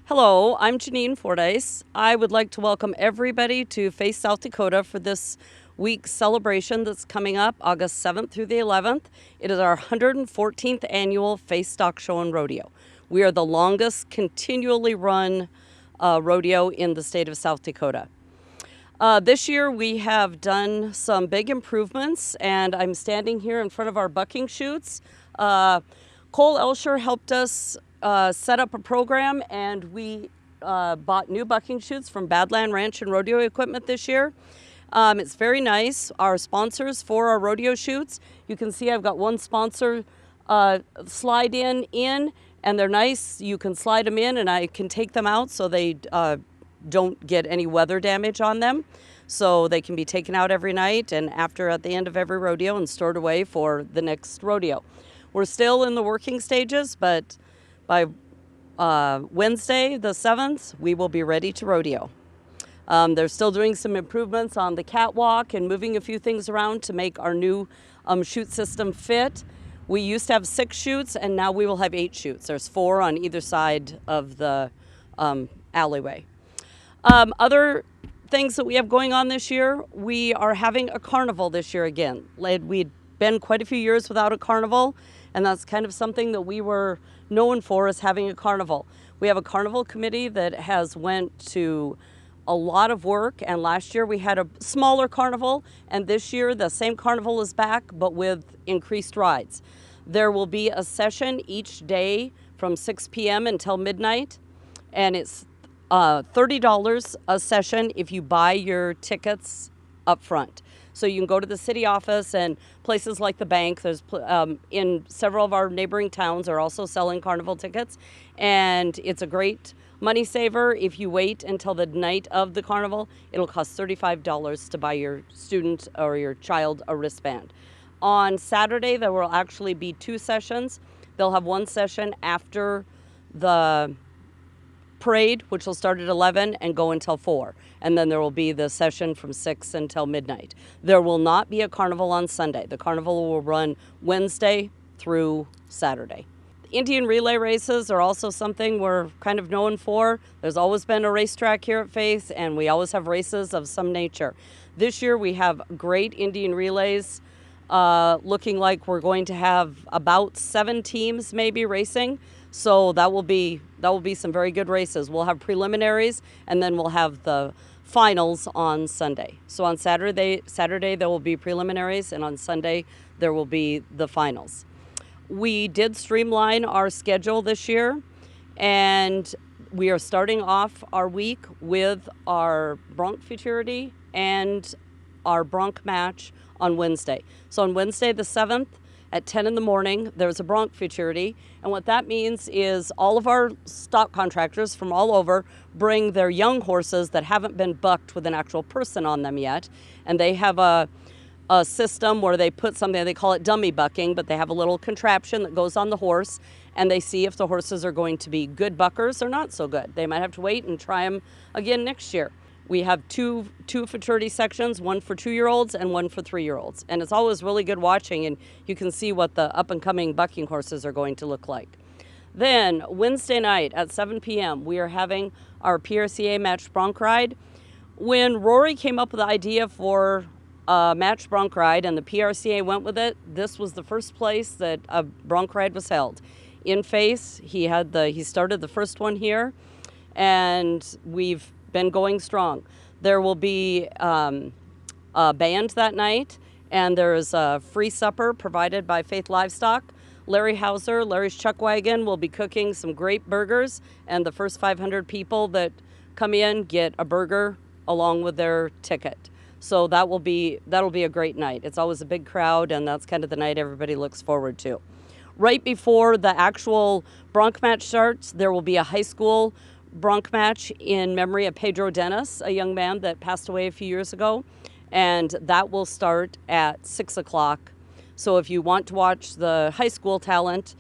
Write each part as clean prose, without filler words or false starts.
Hello, I'm Gnene Fordyce. I would like to welcome everybody to Face South Dakota for this week's celebration that's coming up August 7th through the 11th. It is our 114th annual Face Stock Show and Rodeo. We are the longest continually run rodeo in the state of South Dakota. This year we have done some big improvements, and I'm standing here in front of our bucking chutes. Cole Elsher helped us set up a program, and we bought new bucking chutes from Badland Ranch and Rodeo Equipment this year. It's very nice. Our sponsors for our rodeo chutes, you can see I've got one sponsor slide in, and they're nice. You can slide them in, and I can take them out so they don't get any weather damage on them. So they can be taken out every night and at the end of every rodeo and stored away for the next rodeo. We're still in the working stages, but by Wednesday, the 7th, we will be ready to rodeo. They're still doing some improvements on the catwalk and moving a few things around to make our new chute system fit. We used to have 6 chutes, and now we will have 8 chutes. There's 4 on either side of the alleyway. Other things that we have going on this year, we are having a carnival this year again. We'd been quite a few years without a carnival, and that's kind of something that we were known for, is having a carnival. We have a carnival committee that has went to a lot of work, and last year we had a smaller carnival, and this year the same carnival is back but with increased rides. There will be a session each day from 6 p.m. until midnight, and it's $30 a session if you buy your tickets up front. So you can go to the city office and places like the bank. There's in several of our neighboring towns are also selling carnival tickets, and it's a great money saver. If you wait until the night of the carnival, it'll cost $35 to buy your student or your child a wristband. On Saturday, there will actually be 2 sessions. They'll have one session after the parade, which will start at 11 and go until 4. And then there will be the session from 6 until midnight. There will not be a carnival on Sunday. The carnival will run Wednesday through Saturday. Indian relay races are also something we're kind of known for. There's always been a racetrack here at Faith, and we always have races of some nature. This year we have great Indian relays, looking like we're going to have about 7 teams maybe racing. So that will be some very good races. We'll have preliminaries, and then we'll have the finals on Sunday. So on Saturday there will be preliminaries, and on Sunday there will be the finals. We did streamline our schedule this year, and we are starting off our week with our bronc futurity and our bronc match on Wednesday. So on Wednesday the 7th, at 10 in the morning, there's a bronc futurity, and what that means is all of our stock contractors from all over bring their young horses that haven't been bucked with an actual person on them yet, and they have a system where they put something, they call it dummy bucking, but they have a little contraption that goes on the horse, and they see if the horses are going to be good buckers or not so good. They might have to wait and try them again next year. We have two futurity sections, one for 2-year-olds and one for 3-year-olds. And it's always really good watching, and you can see what the up-and-coming bucking horses are going to look like. Then Wednesday night at 7 p.m., we are having our PRCA matched bronc ride. When Rory came up with the idea for a matched bronc ride and the PRCA went with it, this was the first place that a bronc ride was held. In Face, he started the first one here, and we've been going strong. There will be a band that night, and there is a free supper provided by Faith Livestock. Larry Hauser, Larry's Chuck Wagon, will be cooking some great burgers, and the first 500 people that come in get a burger along with their ticket. So that'll be a great night. It's always a big crowd, and that's kind of the night everybody looks forward to. Right before the actual bronc match starts, there will be a high school bronc match in memory of Pedro Dennis, a young man that passed away a few years ago, and that will start at 6 o'clock. So if you want to watch the high school talent,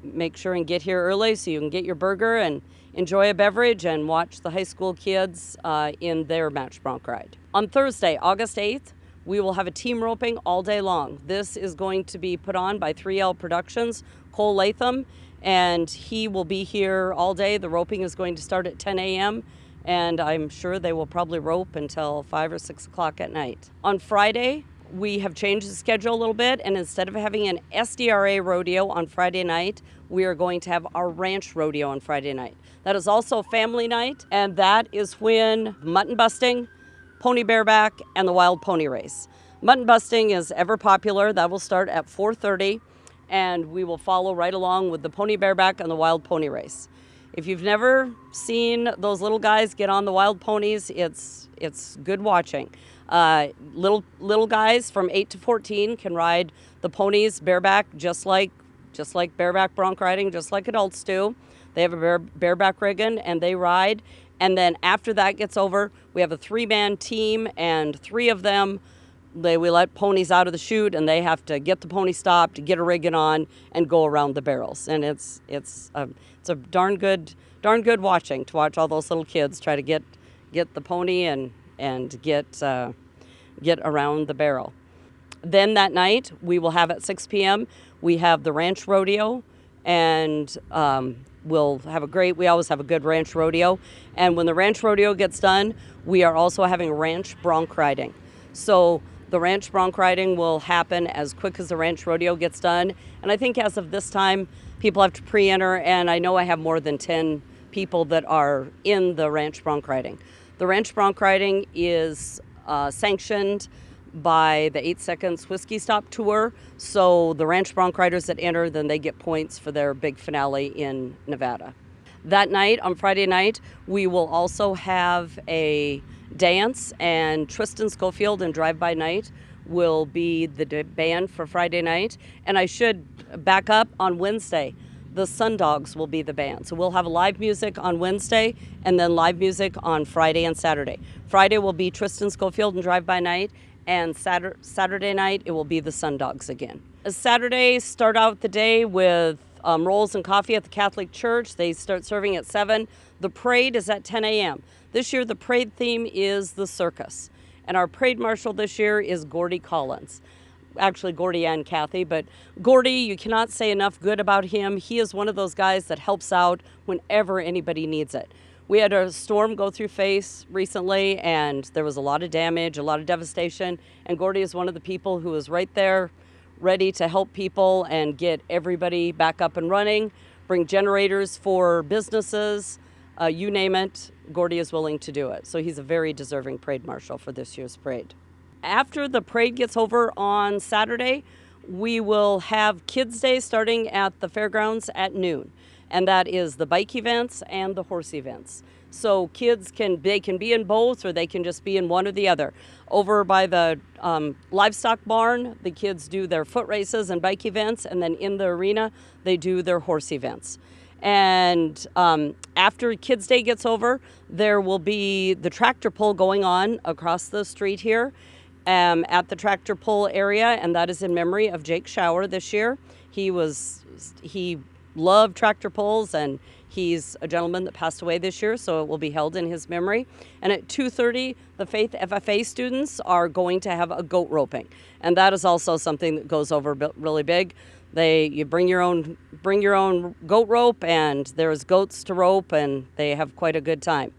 make sure and get here early so you can get your burger and enjoy a beverage and watch the high school kids in their match bronc ride. On Thursday, August 8th, we will have a team roping all day long. This is going to be put on by 3L Productions, Cole Latham, and he will be here all day. The roping is going to start at 10 a.m., and I'm sure they will probably rope until 5 or 6 o'clock at night. On Friday, we have changed the schedule a little bit, and instead of having an SDRA rodeo on Friday night, we are going to have our ranch rodeo on Friday night. That is also family night, and that is when mutton busting, pony bareback, and the wild pony race. Mutton busting is ever popular. That will start at 4:30, and we will follow right along with the pony bareback and the wild pony race. If you've never seen those little guys get on the wild ponies, it's good watching. Little guys from 8 to 14 can ride the ponies bareback, just like bareback bronc riding, just like adults do. They have a bareback rigging and they ride. And then after that gets over, we have a 3-man team, and 3 of them, we let ponies out of the chute, and they have to get the pony stopped, get a rigging on, and go around the barrels. And it's a darn good watching, to watch all those little kids try to get the pony and get around the barrel. Then that night, we will have at 6 p.m., we have the ranch rodeo, and we always have a good ranch rodeo. And when the ranch rodeo gets done, we are also having ranch bronc riding. So the ranch bronc riding will happen as quick as the ranch rodeo gets done. And I think as of this time, people have to pre-enter, and I know I have more than 10 people that are in the ranch bronc riding. The ranch bronc riding is sanctioned by the 8 Seconds Whiskey Stop Tour. So the ranch bronc riders that enter, then they get points for their big finale in Nevada. That night, on Friday night, we will also have a dance, and Tristan Schofield and Drive By Night will be the band for Friday night. And I should back up, on Wednesday, the Sundogs will be the band. So we'll have live music on Wednesday and then live music on Friday and Saturday. Friday will be Tristan Schofield and Drive By Night, and Saturday night it will be the Sundogs again. Saturday, start out the day with rolls and coffee at the Catholic Church. They start serving at 7. The parade is at 10 a.m. This year the parade theme is the circus, and our parade marshal this year is Gordy Collins. Actually, Gordy and Kathy, but Gordy, you cannot say enough good about him. He is one of those guys that helps out whenever anybody needs it. We had a storm go through Face recently, and there was a lot of damage, a lot of devastation, and Gordy is one of the people who is right there ready to help people and get everybody back up and running, bring generators for businesses, you name it, Gordy is willing to do it. So he's a very deserving parade marshal for this year's parade. After the parade gets over on Saturday, we will have Kids Day starting at the fairgrounds at noon. And that is the bike events and the horse events. So kids can be in both, or they can just be in one or the other. Over by the livestock barn, the kids do their foot races and bike events, and then in the arena, they do their horse events. And after Kids Day gets over, there will be the tractor pull going on across the street here at the tractor pull area, and that is in memory of Jake Shower this year. He loved tractor pulls, and he's a gentleman that passed away this year, so it will be held in his memory. And at 2:30, the Faith FFA students are going to have a goat roping, and that is also something that goes over really big. You bring your own goat rope, and there's goats to rope, and they have quite a good time.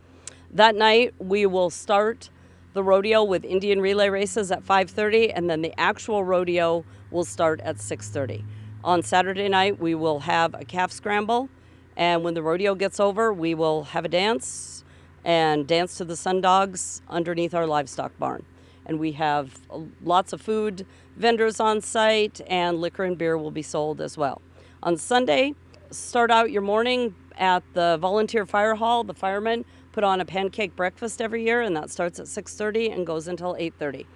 That night, we will start the rodeo with Indian relay races at 5:30, and then the actual rodeo will start at 6:30. On Saturday night, we will have a calf scramble, and when the rodeo gets over, we will have a dance and dance to the Sundogs underneath our livestock barn. And we have lots of food vendors on site, and liquor and beer will be sold as well. On Sunday, start out your morning at the volunteer fire hall. The firemen put on a pancake breakfast every year, and that starts at 6:30 and goes until 8:30.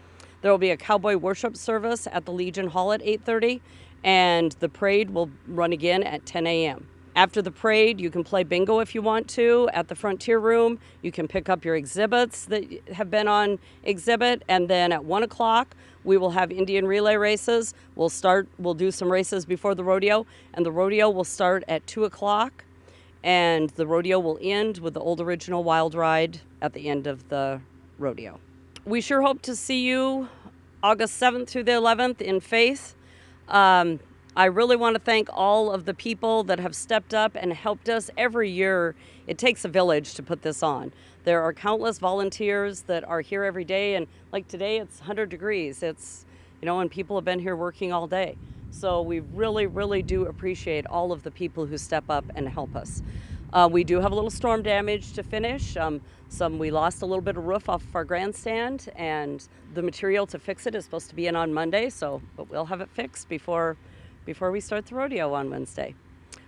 There will be a cowboy worship service at the Legion Hall at 8:30, and the parade will run again at 10 a.m. After the parade, you can play bingo if you want to at the Frontier Room. You can pick up your exhibits that have been on exhibit, and then at 1 o'clock, we will have Indian relay races. We'll do some races before the rodeo, and the rodeo will start at 2 o'clock, and the rodeo will end with the Old Original Wild Ride at the end of the rodeo. We sure hope to see you August 7th through the 11th in Faith. I really want to thank all of the people that have stepped up and helped us. Every year, it takes a village to put this on. There are countless volunteers that are here every day, and like today, it's 100 degrees. And people have been here working all day. So we really, really do appreciate all of the people who step up and help us. We do have a little storm damage to finish. We lost a little bit of roof off of our grandstand, and the material to fix it is supposed to be in on Monday. But we'll have it fixed before we start the rodeo on Wednesday.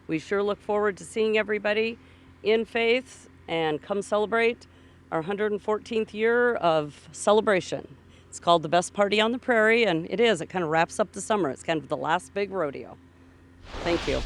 We sure look forward to seeing everybody in faith and come celebrate our 114th year of celebration. It's called the Best Party on the Prairie, and it kind of wraps up the summer. It's kind of the last big rodeo. Thank you.